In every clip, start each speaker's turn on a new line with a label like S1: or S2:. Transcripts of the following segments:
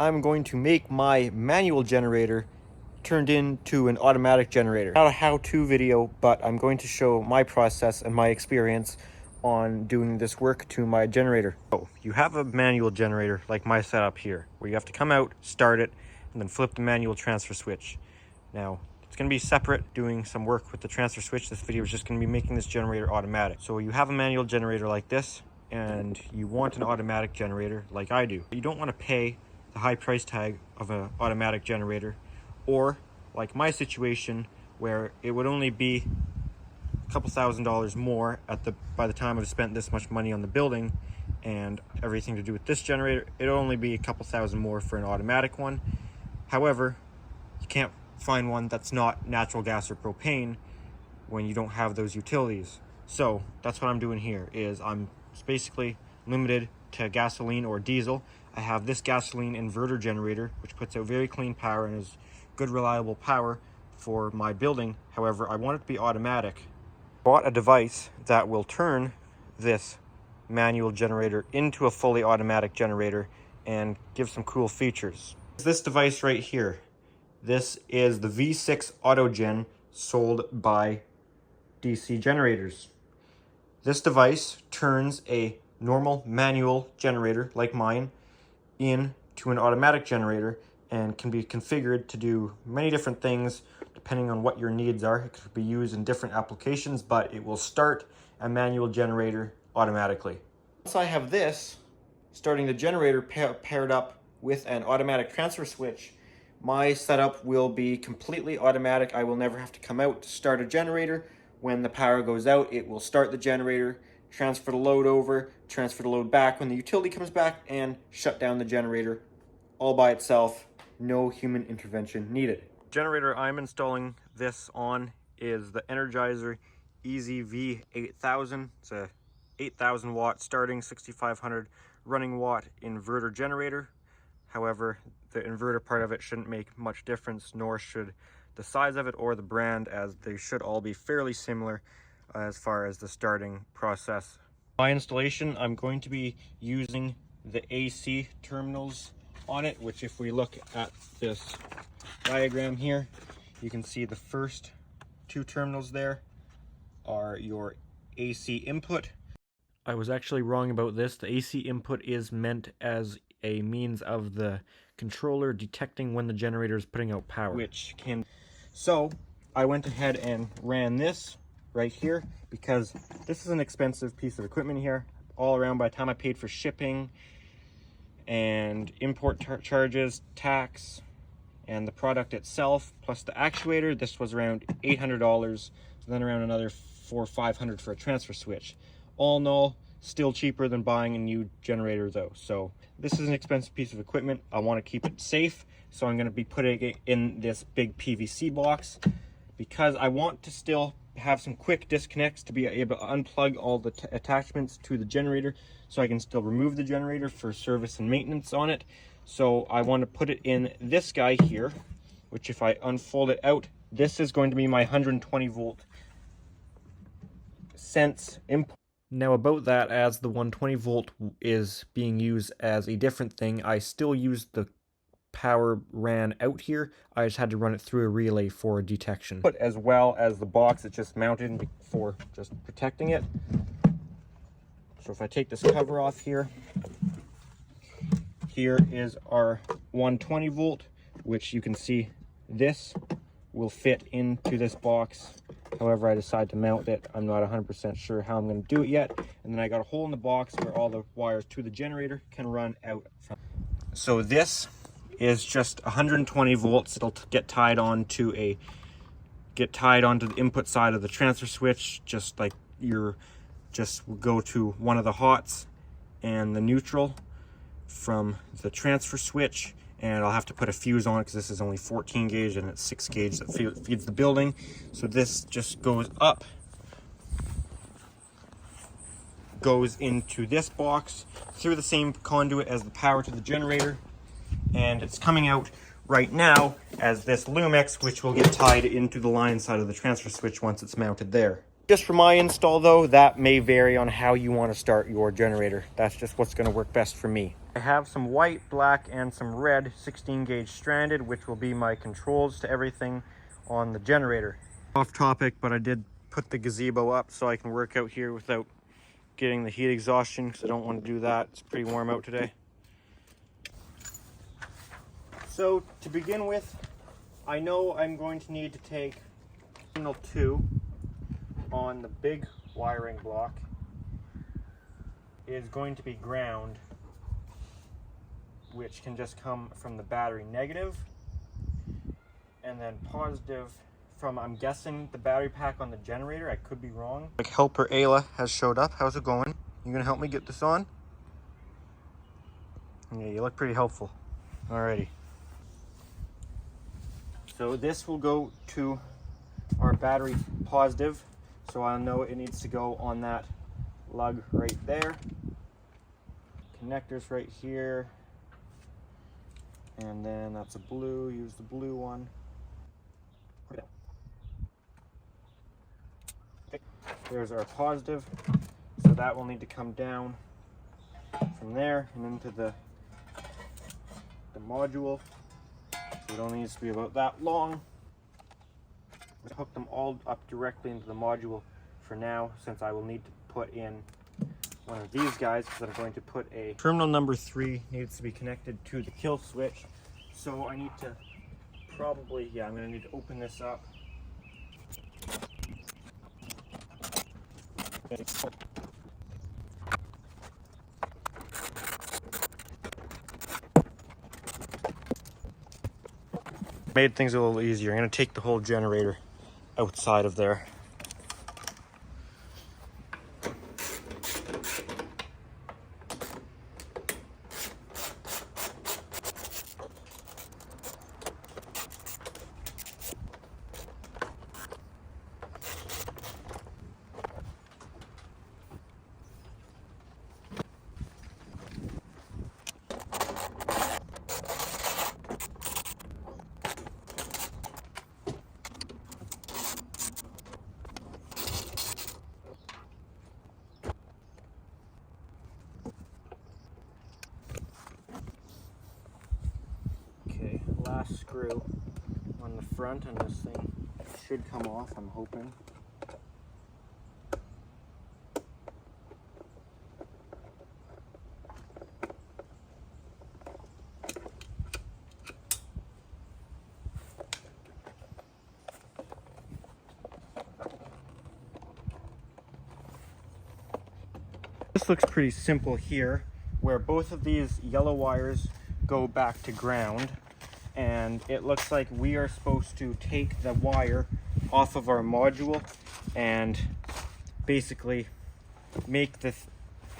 S1: I'm going to make my manual generator turned into an automatic generator. Not a how-to video, but I'm going to show my process and my experience on doing this work to my generator. So you have a manual generator like my setup here, where you have to come out, start it, and then flip the manual transfer switch. Now, it's going to be separate doing some work with the transfer switch. This video is just going to be making this generator automatic. So you have a manual generator like this, and you want an automatic generator like I do. You don't want to pay the high price tag of an automatic generator, or like my situation where it would only be a couple $1,000s more by the time I've spent this much money on the building and everything to do with this generator. It'll only be a couple thousand more for an automatic one. However, you can't find one that's not natural gas or propane when you don't have those utilities. So that's what I'm doing here, is I'm basically limited to gasoline or diesel. I have this gasoline inverter generator, which puts out very clean power and is good reliable power for my building. However, I want it to be automatic. Bought a device that will turn this manual generator into a fully automatic generator and give some cool features. This device right here. This is the V6 Autogen sold by DC Generators. This device turns a normal manual generator like mine into an automatic generator and can be configured to do many different things depending on what your needs are. It could be used in different applications, but it will start a manual generator automatically. Once I have this, starting the generator paired up with an automatic transfer switch, my setup will be completely automatic. I will never have to come out to start a generator. When the power goes out, it will start the generator, transfer the load over, transfer the load back when the utility comes back, and shut down the generator all by itself. No human intervention needed. Generator I'm installing this on is the Energizer EZ-V8000. It's a 8,000 watt starting, 6,500 running watt inverter generator. However, the inverter part of it shouldn't make much difference, nor should the size of it or the brand, as they should all be fairly similar as far as the starting process. My installation, I'm going to be using the AC terminals on it, which if we look at this diagram here, you can see the first two terminals there are your AC input. I was actually wrong about this. The AC input is meant as a means of the controller detecting when the generator is putting out power, so I went ahead and ran this right here because this is an expensive piece of equipment here all around. By the time I paid for shipping and import charges, tax, and the product itself plus the actuator, this was around $800, then around another $400 or $500 for a transfer switch. All in all, still cheaper than buying a new generator though. So this is an expensive piece of equipment. I want to keep it safe, so I'm going to be putting it in this big PVC box because I want to still have some quick disconnects to be able to unplug all the attachments to the generator, so I can still remove the generator for service and maintenance on it. So I want to put it in this guy here, which if I unfold it out, this is going to be my 120 volt Sense input. Now about that, as the 120 volt is being used as a different thing, I still use the power ran out here. I just had to run it through a relay for detection. But as well as the box it's just mounted for just protecting it. So if I take this cover off here, here is our 120 volt, which you can see this will fit into this box. However, I decide to mount it. I'm not 100% sure how I'm going to do it yet. And then I got a hole in the box where all the wires to the generator can run out from. So this is just 120 volts. It'll get tied onto the input side of the transfer switch, just like just go to one of the hots and the neutral from the transfer switch. And I'll have to put a fuse on it because this is only 14 gauge and it's 6 gauge that feeds the building. So this just goes up, goes into this box through the same conduit as the power to the generator, and it's coming out right now as this Lumex, which will get tied into the line side of the transfer switch once it's mounted there. Just for my install though, that may vary on how you want to start your generator. That's just what's going to work best for me. I have some white, black, and some red 16 gauge stranded, which will be my controls to everything on the generator. Off topic, but I did put the gazebo up so I can work out here without getting the heat exhaustion, because I don't want to do that. It's pretty warm out today. So to begin with, I know I'm going to need to take terminal 2 on the big wiring block is going to be ground, which can just come from the battery negative, and then positive from, I'm guessing, the battery pack on the generator. I could be wrong. Like, helper Ayla has showed up. How's it going? You gonna help me get this on? Yeah, you look pretty helpful. Alrighty. So this will go to our battery positive, so I'll know it needs to go on that lug right there. Connectors right here, and then that's a blue. Use the blue one. Okay. There's our positive, so that will need to come down from there and into the module. So it only needs to be about that long. Let's hook them all up directly into the module for now, since I will need to put in one of these guys, because I'm going to put a terminal number 3 needs to be connected to the kill switch. So I need to probably, yeah, I'm going to need to open this up. Made things a little easier. I'm going to take the whole generator outside of there. Last screw on the front, and this thing should come off, I'm hoping. This looks pretty simple here, where both of these yellow wires go back to ground. And it looks like we are supposed to take the wire off of our module and basically make this,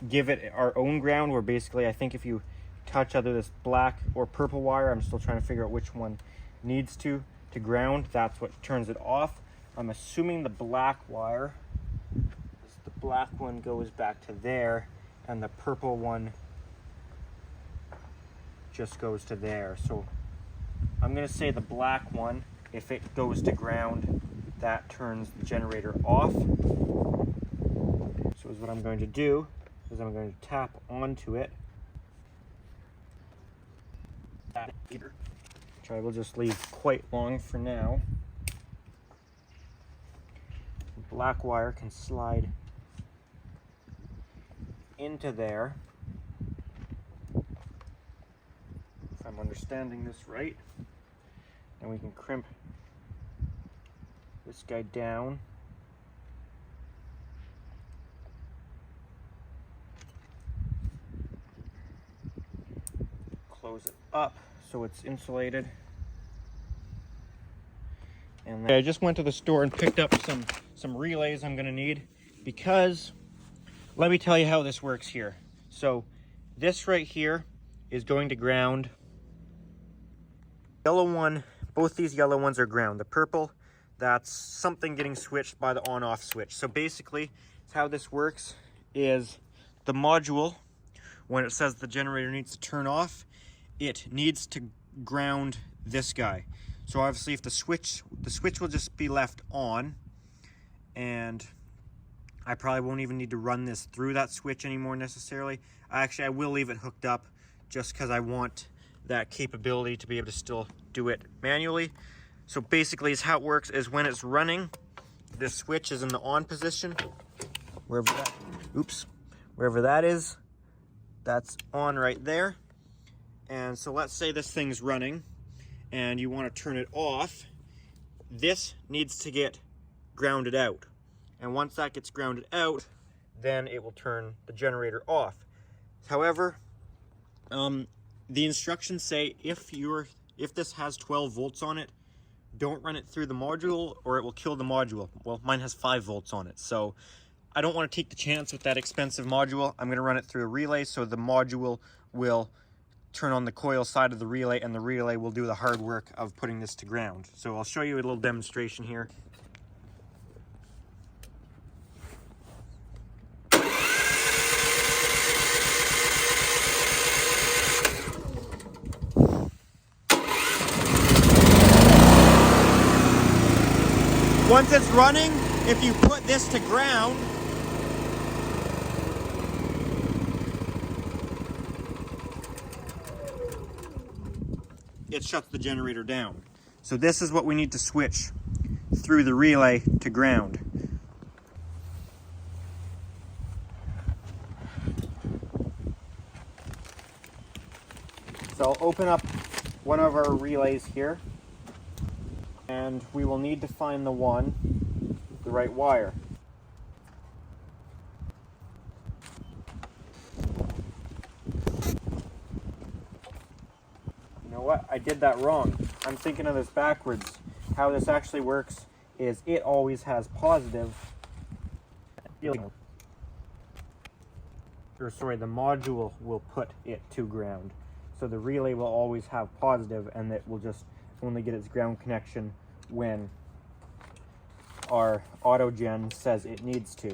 S1: give it our own ground, where basically I think if you touch either this black or purple wire, I'm still trying to figure out which one needs to ground, that's what turns it off. I'm assuming the black wire, the black one goes back to there, and the purple one just goes to there. So I'm going to say the black one, if it goes to ground, that turns the generator off. So is what I'm going to do is I'm going to tap onto it, which I will just leave quite long for now. The black wire can slide into there, if I'm understanding this right. And we can crimp this guy down. Close it up so it's insulated. And then I just went to the store and picked up some relays I'm gonna need, because let me tell you how this works here. So this right here is going to ground. Yellow one, both these yellow ones are ground. The purple, that's something getting switched by the on-off switch. So basically, how this works is the module, when it says the generator needs to turn off, it needs to ground this guy. So obviously if the switch will just be left on, and I probably won't even need to run this through that switch anymore necessarily. Actually, I will leave it hooked up just because I want that capability to be able to still do it manually. So basically is how it works is when it's running, this switch is in the on position. Wherever that is, that's on right there. And so let's say this thing's running and you want to turn it off. This needs to get grounded out. And once that gets grounded out, then it will turn the generator off. However, the instructions say if this has 12 volts on it, don't run it through the module or it will kill the module. Well, mine has 5 volts on it, so I don't want to take the chance with that expensive module. I'm going to run it through a relay, so the module will turn on the coil side of the relay and the relay will do the hard work of putting this to ground. So I'll show you a little demonstration here. Once it's running, if you put this to ground, it shuts the generator down. So this is what we need to switch through the relay to ground. So I'll open up one of our relays here, and we will need to find the right wire. You know what? I did that wrong. I'm thinking of this backwards. How this actually works is it always has positive. Or sorry, the module will put it to ground. So the relay will always have positive, and it will just only get its ground connection when our AutoGen says it needs to.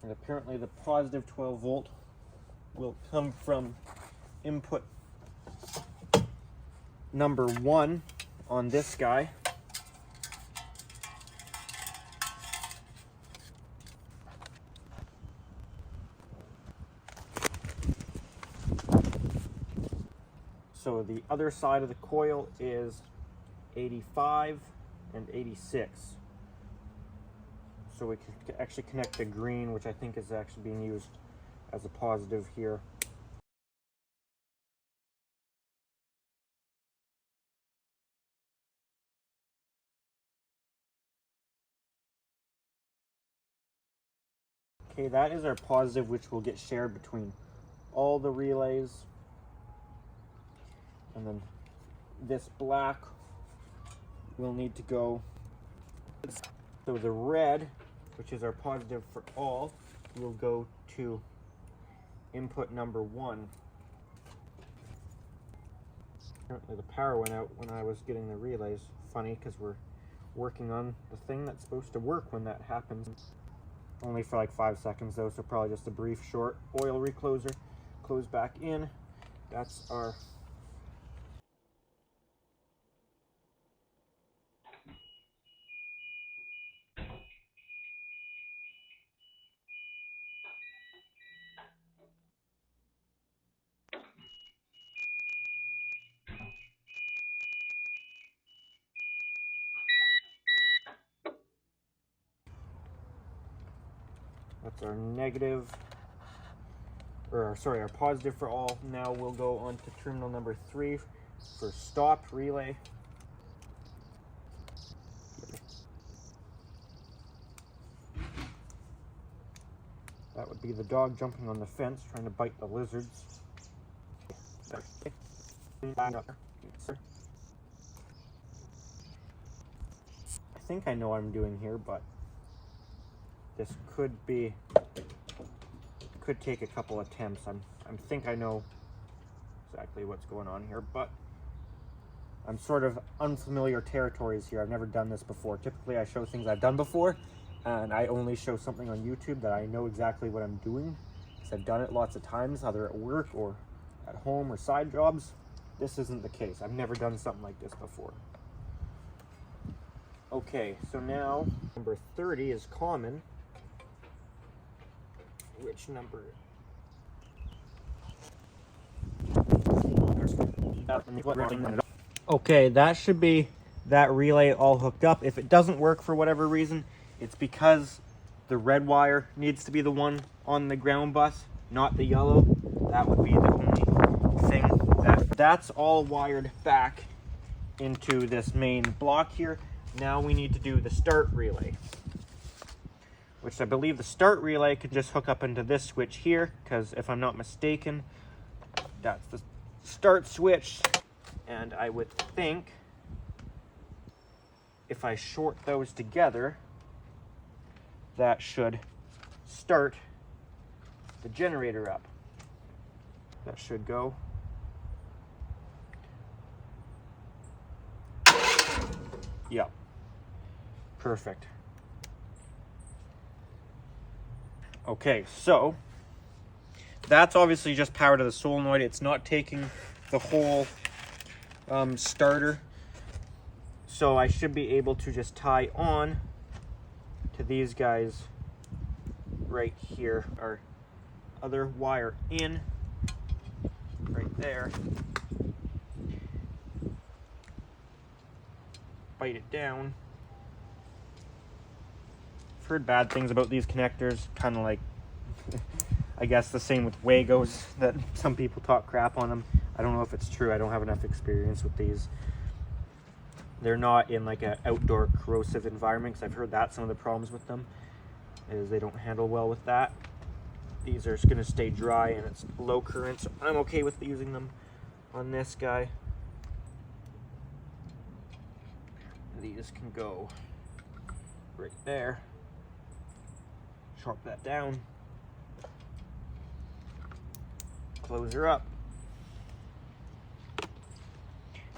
S1: And apparently the positive 12 volt will come from input number 1 on this guy. So the other side of the coil is 85 and 86. So we can actually connect the green, which I think is actually being used as a positive here. Okay, that is our positive, which will get shared between all the relays. And then this black will need to go. So the red, which is our positive for all, will go to input number 1. Apparently the power went out when I was getting the relays. Funny, because we're working on the thing that's supposed to work when that happens. Only for like 5 seconds though, so probably just a brief short oil recloser. Close back in. That's our negative, or sorry, our positive for all. Now we'll go on to terminal number 3 for stop relay. That would be the dog jumping on the fence trying to bite the lizards. I think I know what I'm doing here, but this could take a couple attempts. I think I know exactly what's going on here, but I'm sort of unfamiliar territories here. I've never done this before. Typically I show things I've done before, and I only show something on YouTube that I know exactly what I'm doing, because I've done it lots of times, either at work or at home or side jobs. This isn't the case. I've never done something like this before. Okay, so now number 30 is common. Which number? Okay, that should be that relay all hooked up. If it doesn't work for whatever reason, it's because the red wire needs to be the one on the ground bus, not the yellow. That would be the only thing. That's all wired back into this main block here. Now we need to do the start relay, which I believe the start relay can just hook up into this switch here, because if I'm not mistaken, that's the start switch. And I would think if I short those together, that should start the generator up. That should go. Yep. Perfect. Okay, so that's obviously just power to the solenoid. It's not taking the whole starter. So I should be able to just tie on to these guys right here. Our other wire in right there. Bite it down. I've heard bad things about these connectors, kind of like I guess the same with Wagos, that some people talk crap on them. I don't know if it's true. I don't have enough experience with these. They're not in like an outdoor corrosive environment, because I've heard that some of the problems with them is they don't handle well with that. These are just going to stay dry and it's low current, so I'm okay with using them on this guy. These can go right there. Sharp that down. Close her up.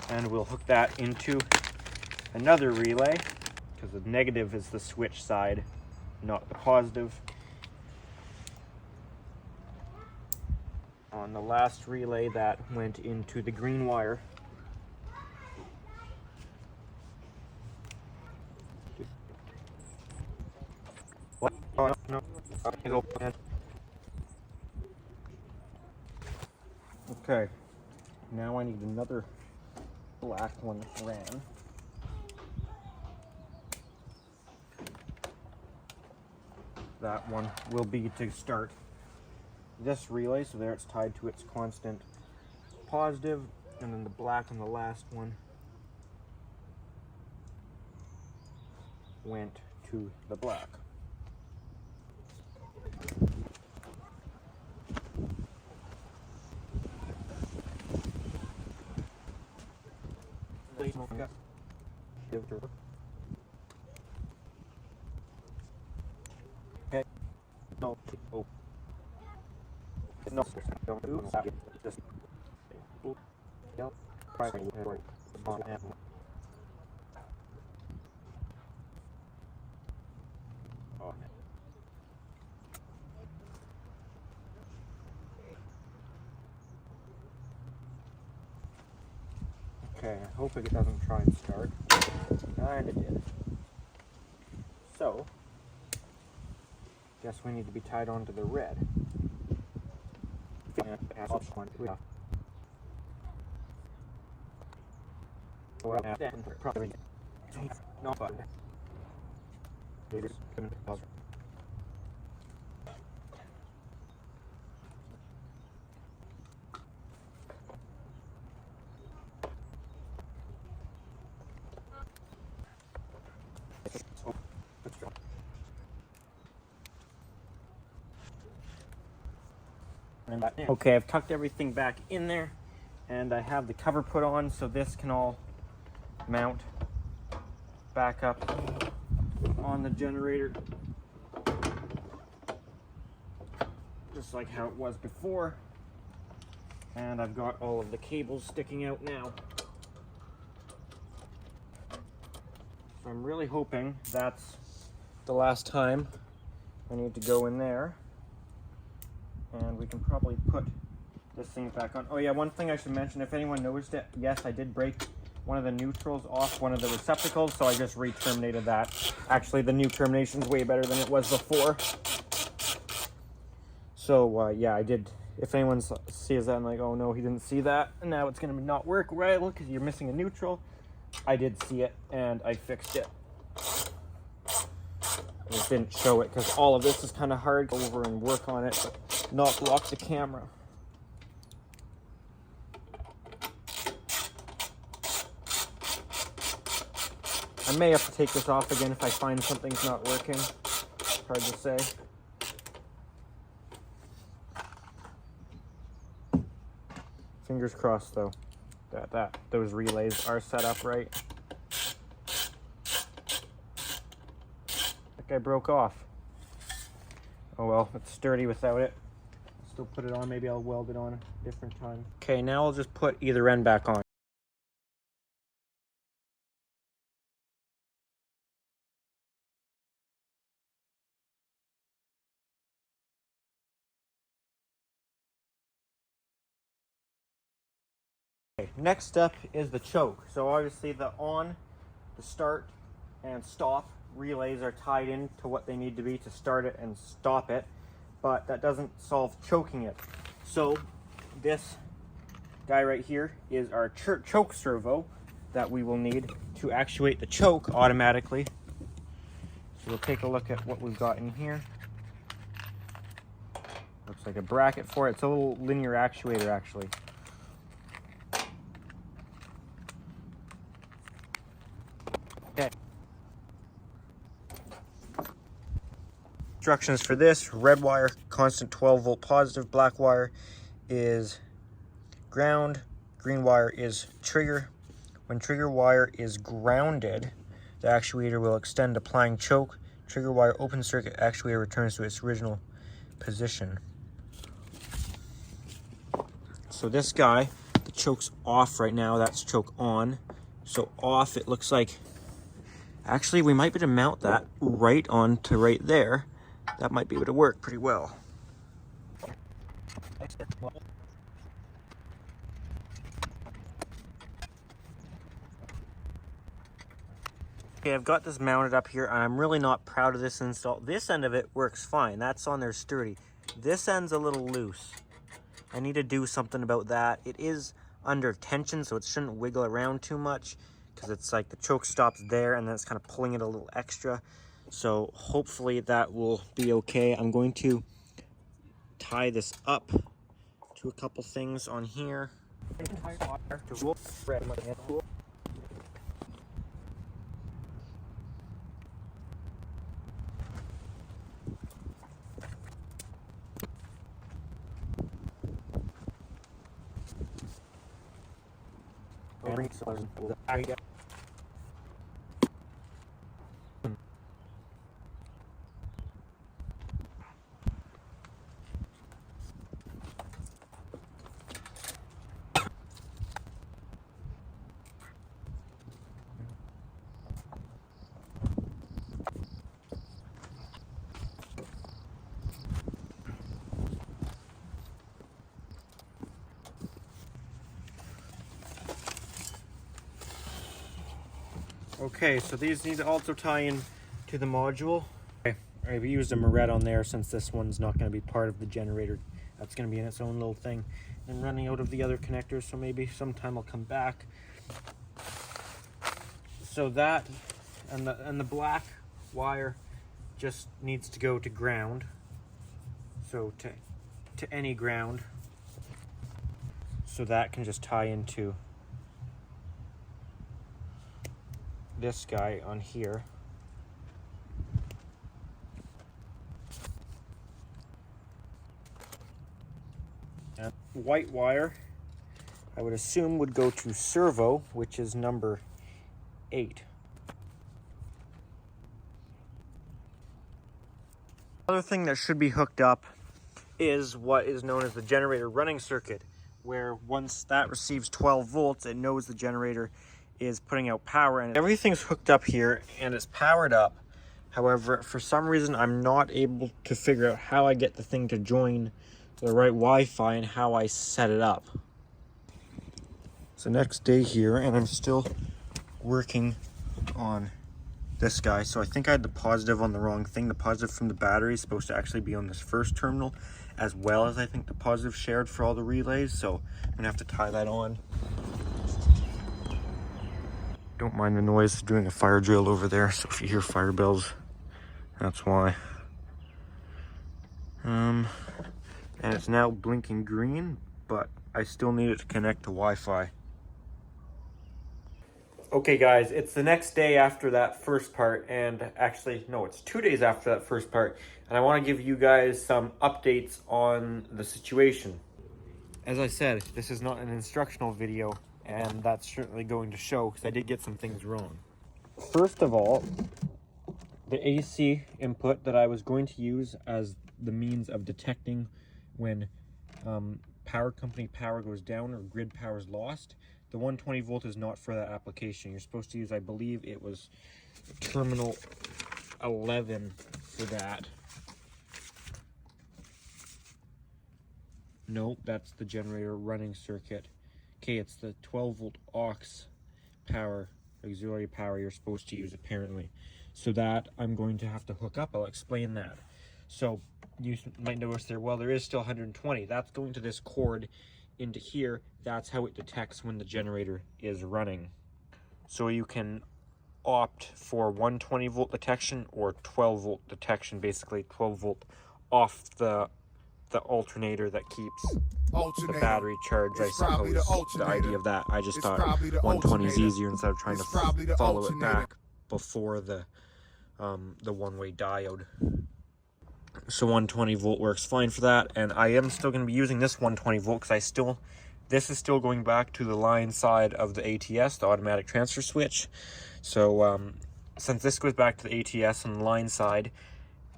S1: And we'll hook that into another relay, because the negative is the switch side, not the positive. On the last relay, that went into the green wire. What? Oh, no. Okay. Now I need another black one ran. That one will be to start this relay, so there it's tied to its constant positive, and then the black on the last one went to the black. Okay. No. Oh. No. Don't do that. Just. Okay, I hope it doesn't try and start. And it did. So, guess we need to be tied onto the red. Probably no fun. Okay, I've tucked everything back in there, and I have the cover put on, so this can all mount back up on the generator, just like how it was before. And I've got all of the cables sticking out now. So I'm really hoping that's the last time I need to go in there. And we can probably put this thing back on. Oh yeah, one thing I should mention, if anyone noticed it, yes, I did break one of the neutrals off one of the receptacles, so I just re-terminated that. Actually, the new termination's way better than it was before. So yeah, I did if anyone sees that and like, oh no, he didn't see that, and now it's gonna not work right because you're missing a neutral. I did see it and I fixed it. It didn't show it because all of this is kind of hard. Go over and work on it, but not block the camera. I may have to take this off again if I find something's not working. Hard to say. Fingers crossed though that those relays are set up right. That guy broke off. Oh well, it's sturdy without it. Still put it on. Maybe I'll weld it on a different time. Okay, now I'll just put either end back on. Okay, next step is the choke. So obviously the on, the start, and stop relays are tied into what they need to be to start it and stop it, but that doesn't solve choking it. So this guy right here is our choke servo that we will need to actuate the choke automatically. So we'll take a look at what we've got in here. Looks like a bracket for it. It's a little linear actuator actually. Okay. Instructions for this: red wire, constant 12 volt positive, black wire is ground, green wire is trigger. When trigger wire is grounded, the actuator will extend, applying choke. Trigger wire open circuit, actuator returns to its original position. So this guy, the choke's off right now, that's choke on. So off, it looks like, actually we might be able to mount that right on to right there. That might be able to work pretty well. Okay, I've got this mounted up here and I'm really not proud of this install. This end of it works fine. That's on there sturdy. This end's a little loose. I need to do something about that. It is under tension, so it shouldn't wiggle around too much because it's like the choke stops there and then it's kind of pulling it a little extra. So hopefully that will be okay. I'm going to tie this up to a couple things on here. Okay, so these need to also tie in to the module. Okay, I've used a Moret on there since this one's not going to be part of the generator. That's going to be in its own little thing. I'm running out of the other connectors, so maybe sometime I'll come back. So that and the black wire just needs to go to ground. So to any ground. So that can just tie into this guy on here. And white wire, I would assume, would go to servo, which is number 8. Another thing that should be hooked up is what is known as the generator running circuit, where once that receives 12 volts, it knows the generator is putting out power, and everything's hooked up here and it's powered up. However, for some reason I'm not able to figure out how I get the thing to join the right Wi-Fi and how I set it up. It's the next day here and I'm still working on this guy. So I think I had the positive on the wrong thing. The positive from the battery is supposed to actually be on this first terminal, as well as I think the positive shared for all the relays. So I'm gonna have to tie that on. Don't mind the noise, doing a fire drill over there. So if you hear fire bells, that's why. And it's now blinking green, but I still need it to connect to Wi-Fi. Okay guys, it's the next day after that first part, and actually, no, it's 2 days after that first part, and I want to give you guys some updates on the situation. As I said, this is not an instructional video, and that's certainly going to show, because I did get some things wrong. First of all, the AC input that I was going to use as the means of detecting when power company power goes down or grid power is lost, the 120 volt is not for that application. You're supposed to use, I believe it was terminal 11 for that. Nope, that's the generator running circuit. Okay, it's the 12 volt aux power, auxiliary power you're supposed to use apparently. So that I'm going to have to hook up. I'll explain that. So you might notice there, well, there is still 120. That's going to this cord into here. That's how it detects when the generator is running. So you can opt for 120 volt detection or 12 volt detection, basically 12 volt off the alternator that keeps the battery charged, I suppose. The idea of that, I just thought 120 is easier instead of trying to follow it back before the one-way diode. So 120 volt works fine for that, and I am still going to be using this 120 volt because this is still going back to the line side of the ATS, the automatic transfer switch. So since this goes back to the ATS on the line side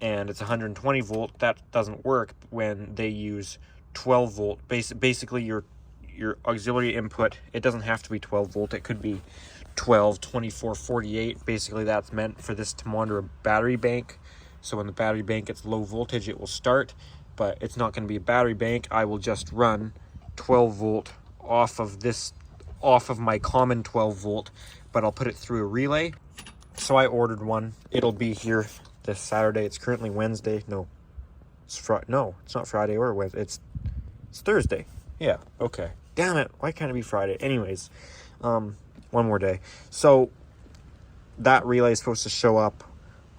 S1: and it's 120 volt, that doesn't work when they use 12 volt. Basically your auxiliary input, it doesn't have to be 12 volt, it could be 12, 24, 48. Basically that's meant for this to monitor a battery bank. So when the battery bank gets low voltage, it will start, but it's not going to be a battery bank. I will just run 12 volt off of my common 12 volt, but I'll put it through a relay. So I ordered one. It'll be here this Saturday. It's currently Wednesday. No, it's not Friday or Wednesday. It's Thursday. Yeah, okay. Damn it, why can't it be Friday? Anyways, one more day. So that relay is supposed to show up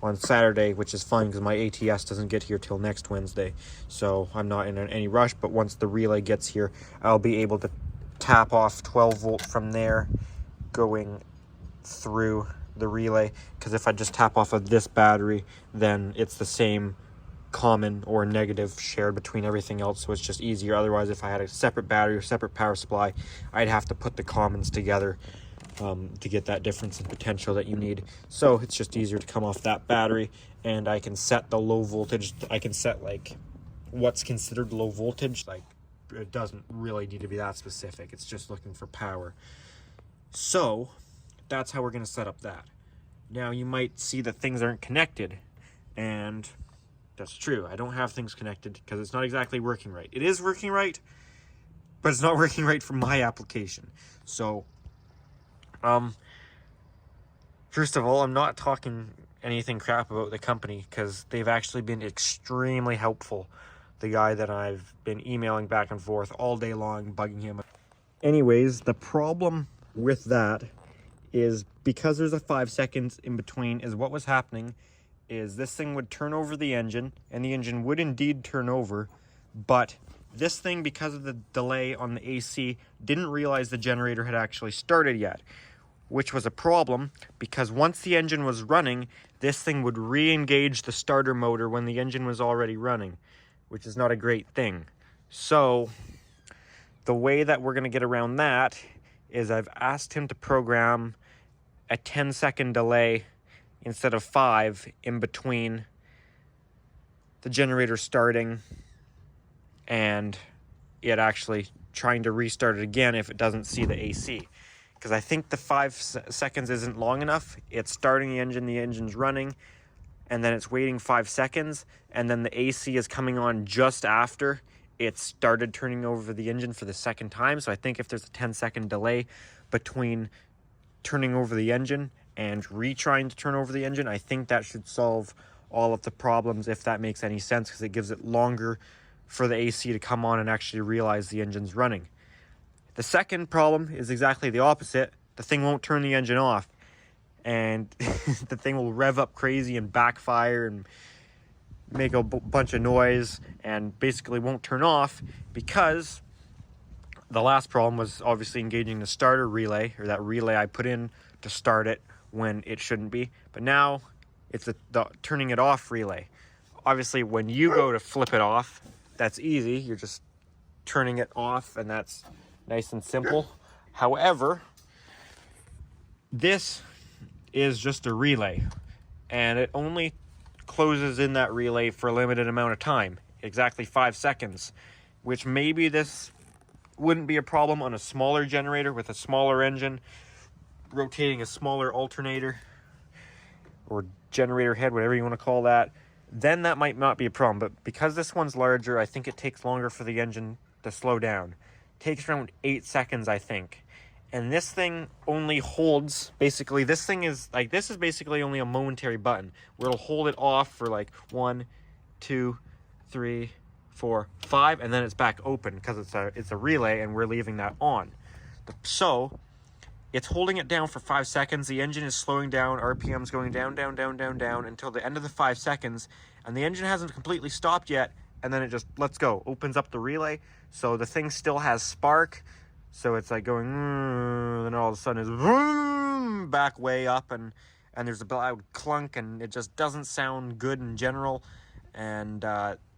S1: on Saturday, which is fine because my ATS doesn't get here till next Wednesday, so I'm not in any rush. But once the relay gets here, I'll be able to tap off 12 volt from there going through the relay, because if I just tap off of this battery, then it's the same common or negative shared between everything else, so it's just easier. Otherwise, if I had a separate battery or separate power supply, I'd have to put the commons together to get that difference in potential that you need. So it's just easier to come off that battery, and I can set the low voltage. I can set like what's considered low voltage. Like it doesn't really need to be that specific. It's just looking for power. So that's how we're going to set up that. Now you might see that things aren't connected, and that's true. I don't have things connected because it's not exactly working right. It is working right, but it's not working right for my application. So first of all, I'm not talking anything crap about the company because they've actually been extremely helpful. The guy that I've been emailing back and forth all day long, bugging him. Anyways, the problem with that is because there's a 5 seconds in between, is what was happening is this thing would turn over the engine, and the engine would indeed turn over, but this thing, because of the delay on the AC, didn't realize the generator had actually started yet, which was a problem because once the engine was running, this thing would re-engage the starter motor when the engine was already running, which is not a great thing. So the way that we're going to get around that is I've asked him to program a 10-second delay instead of 5 in between the generator starting and it actually trying to restart it again if it doesn't see the AC. Because I think the 5 seconds isn't long enough. It's starting the engine's running, and then it's waiting 5 seconds, and then the AC is coming on just after it started turning over the engine for the second time. So I think if there's a 10-second delay between turning over the engine and retrying to turn over the engine. I think that should solve all of the problems, if that makes any sense, because it gives it longer for the AC to come on and actually realize the engine's running. The second problem is exactly the opposite. The thing won't turn the engine off, and the thing will rev up crazy and backfire and make a bunch of noise and basically won't turn off, because the last problem was obviously engaging the starter relay, or that relay I put in to start it when it shouldn't be. But now it's the turning it off relay. Obviously, when you go to flip it off, that's easy. You're just turning it off, and that's nice and simple. However, this is just a relay, and it only closes in that relay for a limited amount of time, exactly 5 seconds, which maybe this wouldn't be a problem on a smaller generator with a smaller engine, rotating a smaller alternator or generator head, whatever you want to call that. Then that might not be a problem. But because this one's larger, I think it takes longer for the engine to slow down. It takes around 8 seconds, I think. And this thing only holds, basically, this is basically only a momentary button where it'll hold it off for like 1, 2, 3, 4, 5, and then it's back open because it's a relay and we're leaving that on. So it's holding it down for 5 seconds. The engine is slowing down, RPM's going down, down, down, down, down until the end of the 5 seconds, and the engine hasn't completely stopped yet, and then it just lets go, opens up the relay. So the thing still has spark, so it's like going, and all of a sudden it's back way up, and there's a loud clunk, and it just doesn't sound good in general, and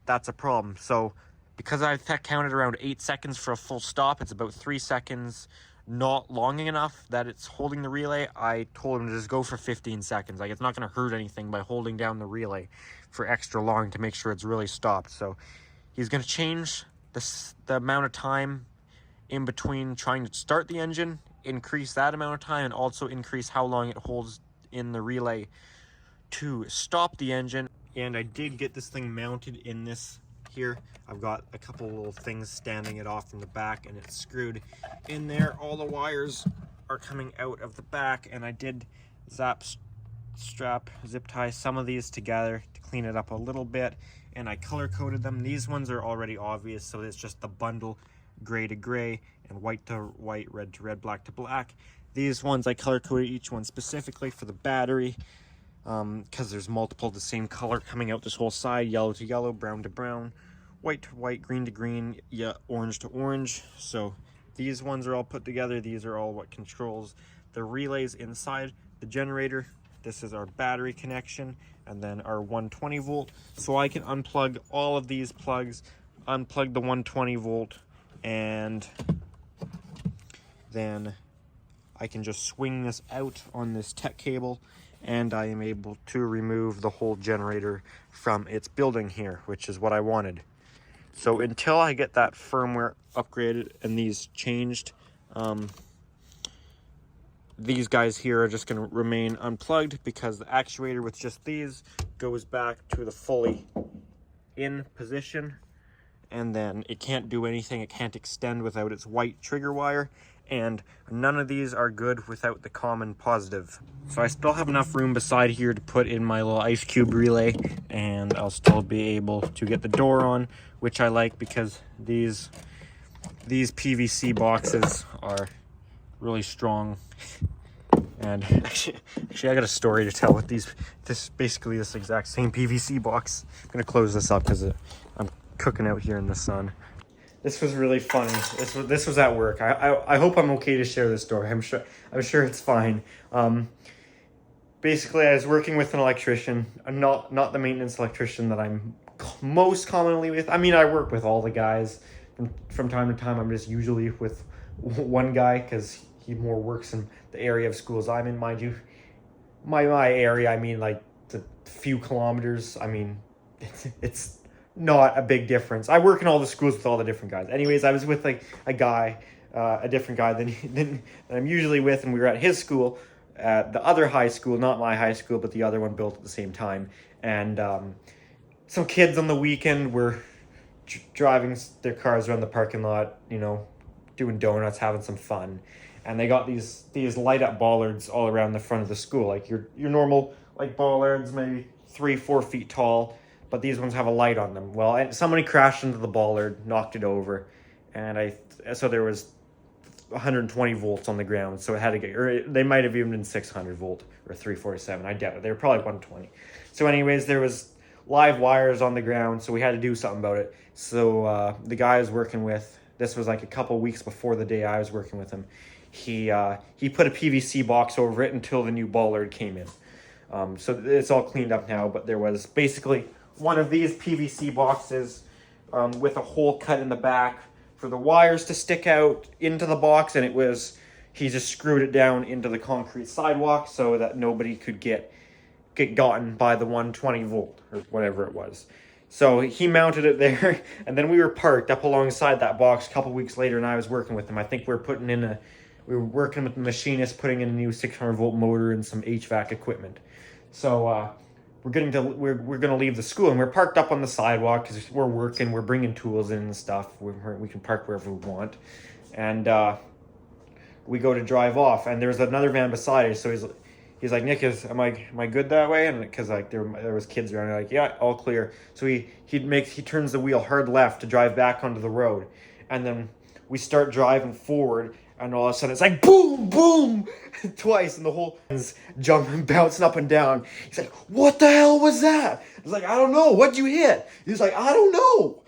S1: that's a problem. So because I counted around 8 seconds for a full stop, it's about 3 seconds not long enough that it's holding the relay. I told him to just go for 15 seconds. Like, it's not going to hurt anything by holding down the relay for extra long to make sure it's really stopped. So he's going to change the amount of time in between trying to start the engine, increase that amount of time, and also increase how long it holds in the relay to stop the engine. And I did get this thing mounted in this here. I've got a couple little things standing it off from the back, and it's screwed in there. All the wires are coming out of the back, and I did zip tie some of these together to clean it up a little bit, and I color coded them. These ones are already obvious, so it's just the bundle, gray to gray and white to white, red to red, black to black. These ones I color coded each one specifically for the battery, because there's multiple the same color coming out this whole side: yellow to yellow, brown to brown, white to white, green to green, yeah, orange to orange. So these ones are all put together. These are all what controls the relays inside the generator. This is our battery connection, and then our 120 volt. So I can unplug all of these plugs, unplug the 120 volt, and then I can just swing this out on this tech cable, and I am able to remove the whole generator from its building here, which is what I wanted. So until I get that firmware upgraded and these changed, these guys here are just going to remain unplugged, because the actuator with just these goes back to the fully in position, and then it can't do anything. It can't extend without its white trigger wire, and none of these are good without the common positive. So I still have enough room beside here to put in my little ice cube relay, and I'll still be able to get the door on, which I like because these PVC boxes are really strong. And actually I got a story to tell with this exact same PVC box. I'm gonna close this up because I'm cooking out here in the sun. This was really funny. This was at work. I hope I'm okay to share this story. I'm sure it's fine. Basically, I was working with an electrician, not the maintenance electrician that I'm most commonly with. I mean, I work with all the guys from time to time. I'm just usually with one guy because he more works in the area of schools I'm in, mind you. My area, I mean, like a few kilometers. I mean, it's not a big difference. I work in all the schools with all the different guys. Anyways, I was with like a different guy than I'm usually with, and we were at his school, at the other high school, not my high school, but the other one built at the same time. And some kids on the weekend were driving their cars around the parking lot, doing donuts, having some fun. And they got these light up bollards all around the front of the school, like your normal like bollards, maybe 3-4 feet tall, but these ones have a light on them. Well, somebody crashed into the bollard, knocked it over, and so there was 120 volts on the ground, so it had to get, or they might have even been 600 volt or 347. I doubt it. They were probably 120. So anyways, there was live wires on the ground, so we had to do something about it. So the guy I was working with, this was like a couple weeks before the day I was working with him, he put a PVC box over it until the new bollard came in. So it's all cleaned up now, but there was basically one of these PVC boxes with a hole cut in the back for the wires to stick out into the box, and he just screwed it down into the concrete sidewalk so that nobody could get gotten by the 120 volt or whatever it was. So he mounted it there, and then we were parked up alongside that box a couple weeks later, and I was working with him. I think we were working with the machinist, putting in a new 600 volt motor and some HVAC equipment. So we're gonna leave the school, and we're parked up on the sidewalk because we're working. We're bringing tools in and stuff. We can park wherever we want, and we go to drive off, and there's another van beside us. So he's like, Nick, am I good that way? And because like there was kids around, like, yeah, all clear. So he turns the wheel hard left to drive back onto the road, and then we start driving forward. And all of a sudden, it's like boom, boom, twice, and the whole thing's jumping, bouncing up and down. He's like, "What the hell was that?" I was like, "I don't know. What'd you hit?" He's like, "I don't know."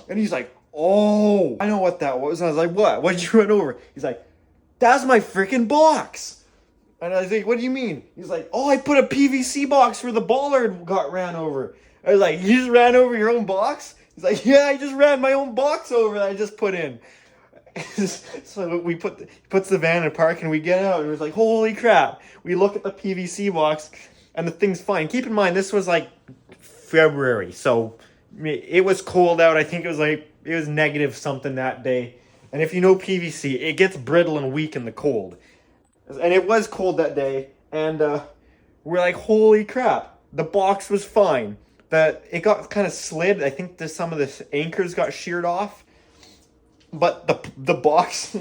S1: And he's like, "Oh, I know what that was." And I was like, "What? What'd you run over?" He's like, "That's my freaking box." And I was like, "What do you mean?" He's like, "Oh, I put a PVC box for the bollard got ran over." I was like, "You just ran over your own box?" He's like, "Yeah, I just ran my own box over that I just put in." So we puts the van in park, and we get out, and it was like, holy crap. We look at the PVC box, and the thing's fine. Keep in mind, this was like February, so it was cold out. I think it was negative something that day. And if you know PVC, it gets brittle and weak in the cold. And it was cold that day, and we're like, holy crap. The box was fine. It got kind of slid. I think some of the anchors got sheared off. But the box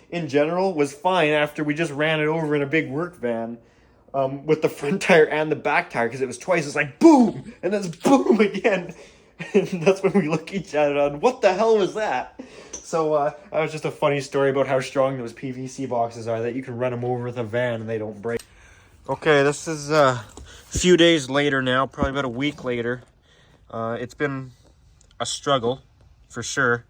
S1: in general was fine after we just ran it over in a big work van with the front tire and the back tire, because it was twice. It's like boom, and then it's boom again. And that's when we look each other on, what the hell was that? So that was just a funny story about how strong those PVC boxes are, that you can run them over with a van and they don't break. Okay, this is a few days later now, probably about a week later. It's been a struggle, for sure.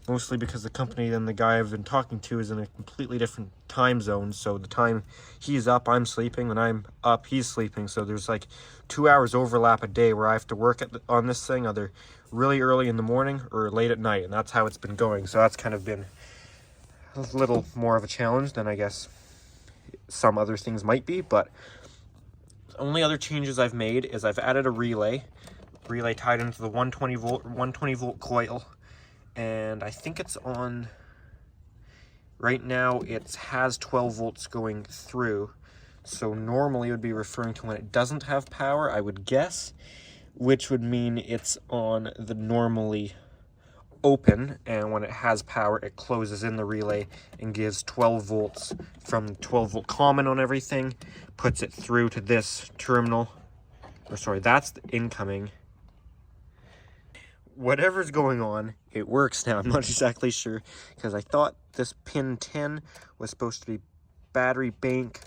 S1: Mostly because the company and the guy I've been talking to is in a completely different time zone. So the time he's up, I'm sleeping. When I'm up, he's sleeping. So there's like 2 hours overlap a day where I have to work on this thing either really early in the morning or late at night. And that's how it's been going. So that's kind of been a little more of a challenge than I guess some other things might be. But the only other changes I've made is I've added a relay tied into the 120 volt coil. And I think it's on, right now it has 12 volts going through. So normally it would be referring to when it doesn't have power, I would guess, which would mean it's on the normally open, and when it has power, it closes in the relay and gives 12 volts from the 12 volt common on everything, puts it through to this terminal, or sorry, that's the incoming. Whatever's going on, it works now. I'm not exactly sure, because I thought this pin 10 was supposed to be battery bank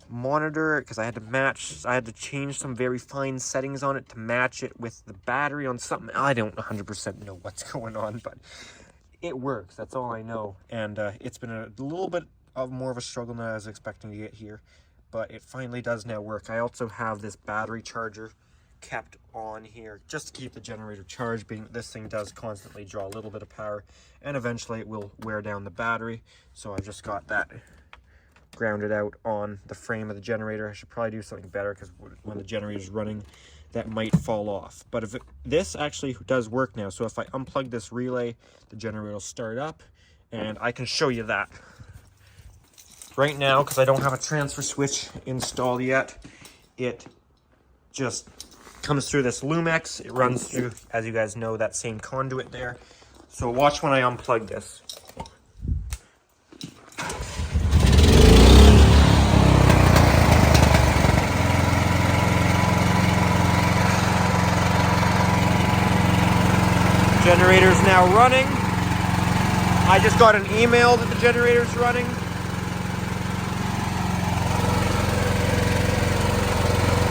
S1: monitor, because I had to change some very fine settings on it to match it with the battery on something. I don't 100% know what's going on, but it works. That's all I know. And it's been a little bit of more of a struggle than I was expecting to get here, but it finally does now work. I also have this battery charger kept on here just to keep the generator charged, being this thing does constantly draw a little bit of power, and eventually it will wear down the battery. So I've just got that grounded out on the frame of the generator. I should probably do something better, because when the generator is running, that might fall off. But this actually does work now. So if I unplug this relay, the generator will start up, and I can show you that right now, because I don't have a transfer switch installed yet. It just comes through this Lumex. It runs through, as you guys know, that same conduit there. So watch when I unplug this. Generator's now running. I just got an email that the generator's running.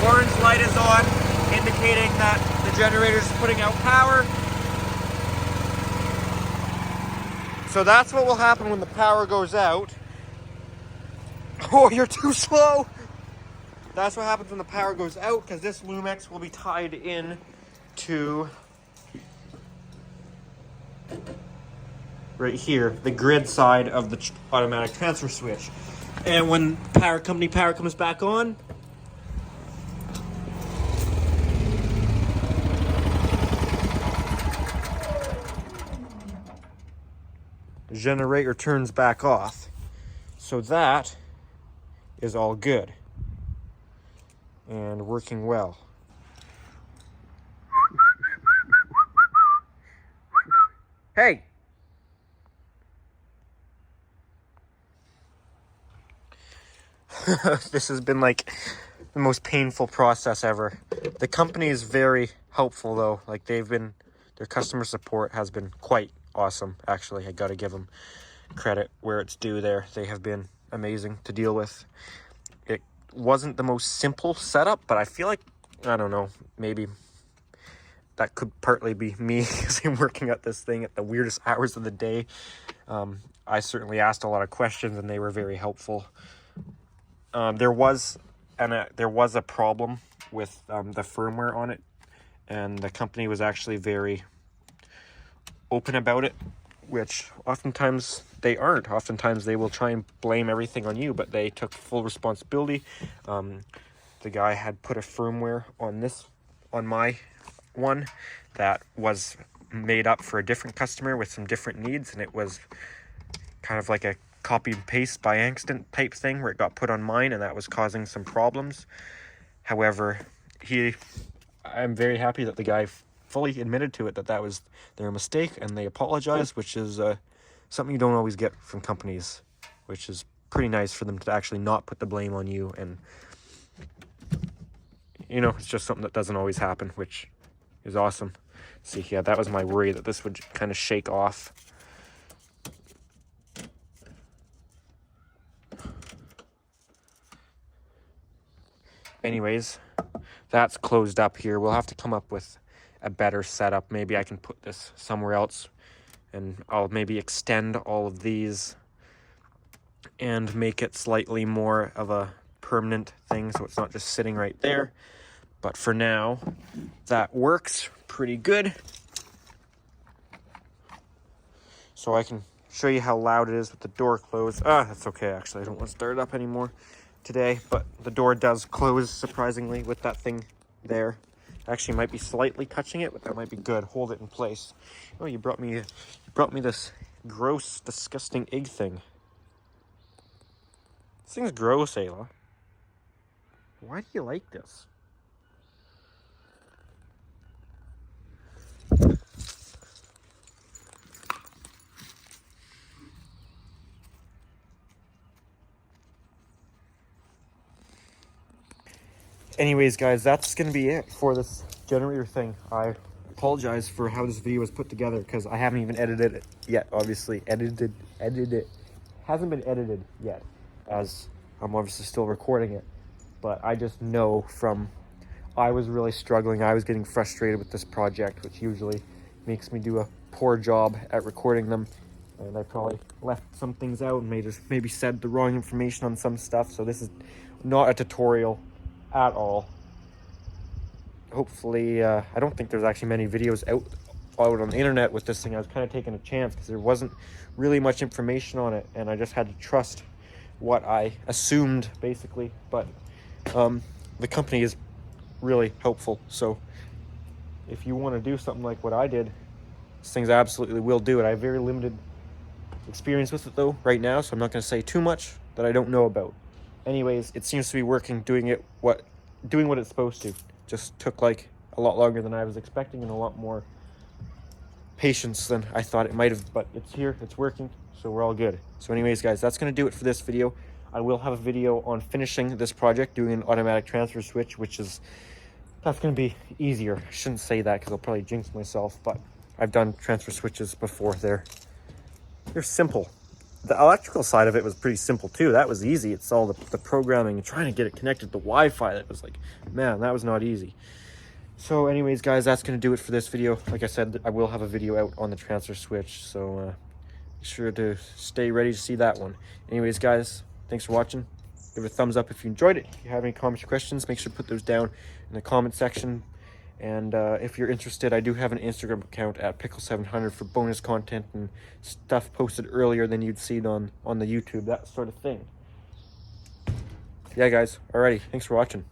S1: Orange light is on, indicating that the generator's putting out power. So that's what will happen when the power goes out. Oh, you're too slow. That's what happens when the power goes out, because this Lumex will be tied in to right here, the grid side of the automatic transfer switch. And when company power comes back on, the generator turns back off. So that is all good and working well. Hey! This has been like the most painful process ever. The company is very helpful though. Like their customer support has been quite awesome. Actually, I gotta give them credit where it's due there. They have been amazing to deal with. It wasn't the most simple setup, but I feel like, I don't know, maybe that could partly be me because I'm working at this thing at the weirdest hours of the day. I certainly asked a lot of questions and they were very helpful. There was a problem with the firmware on it, and the company was actually very open about it, which oftentimes they aren't. Oftentimes they will try and blame everything on you, but they took full responsibility. The guy had put a firmware on my one that was made up for a different customer with some different needs, and it was kind of like a copy and paste by accident type thing where it got put on mine, and that was causing some problems. However, I'm very happy that the guy fully admitted to it, that was their mistake, and they apologized, which is something you don't always get from companies, which is pretty nice for them to actually not put the blame on you. And you know, it's just something that doesn't always happen, which is awesome. See, yeah, that was my worry, that this would kind of shake off. Anyways, that's closed up here. We'll have to come up with a better setup. Maybe I can put this somewhere else, and I'll maybe extend all of these and make it slightly more of a permanent thing so it's not just sitting right there. But for now, that works pretty good. So I can show you how loud it is with the door closed. That's okay, actually. I don't want to start it up anymore today, but the door does close surprisingly with that thing there. Actually might be slightly touching it, but that might be good. Hold it in place. Oh, you brought me this gross, disgusting egg thing. This thing's gross, Ayla. Why do you like this? Anyways, guys, that's going to be it for this generator thing. I apologize for how this video was put together because I haven't even edited it yet, obviously. Edited it. Hasn't been edited yet, as I'm obviously still recording it. But I just know I was really struggling. I was getting frustrated with this project, which usually makes me do a poor job at recording them. And I probably left some things out and maybe said the wrong information on some stuff. So this is not a tutorial at all. Hopefully, I don't think there's actually many videos out on the internet with this thing. I was kind of taking a chance because there wasn't really much information on it, and I just had to trust what I assumed, basically. But the company is really helpful, so if you want to do something like what I did, this thing's absolutely will do it. I have very limited experience with it though right now, so I'm not going to say too much that I don't know about. Anyways, it seems to be working, doing what it's supposed to. Just took like a lot longer than I was expecting and a lot more patience than I thought it might have, but it's here, it's working, so we're all good. So anyways, guys, that's going to do it for this video. I will have a video on finishing this project, doing an automatic transfer switch, that's going to be easier. I shouldn't say that because I'll probably jinx myself, but I've done transfer switches before. They're simple. The electrical side of it was pretty simple too. That was easy. It's all the programming and trying to get it connected to Wi-Fi. That was like, man, that was not easy. So anyways, guys, that's going to do it for this video. Like I said, I will have a video out on the transfer switch, so be sure to stay ready to see that one. Anyways, guys, thanks for watching. Give it a thumbs up if you enjoyed it. If you have any comments or questions, make sure to put those down in the comment section. And if you're interested, I do have an Instagram account at Pickle700 for bonus content and stuff posted earlier than you'd see on the YouTube, that sort of thing. Yeah, guys. Alrighty. Thanks for watching.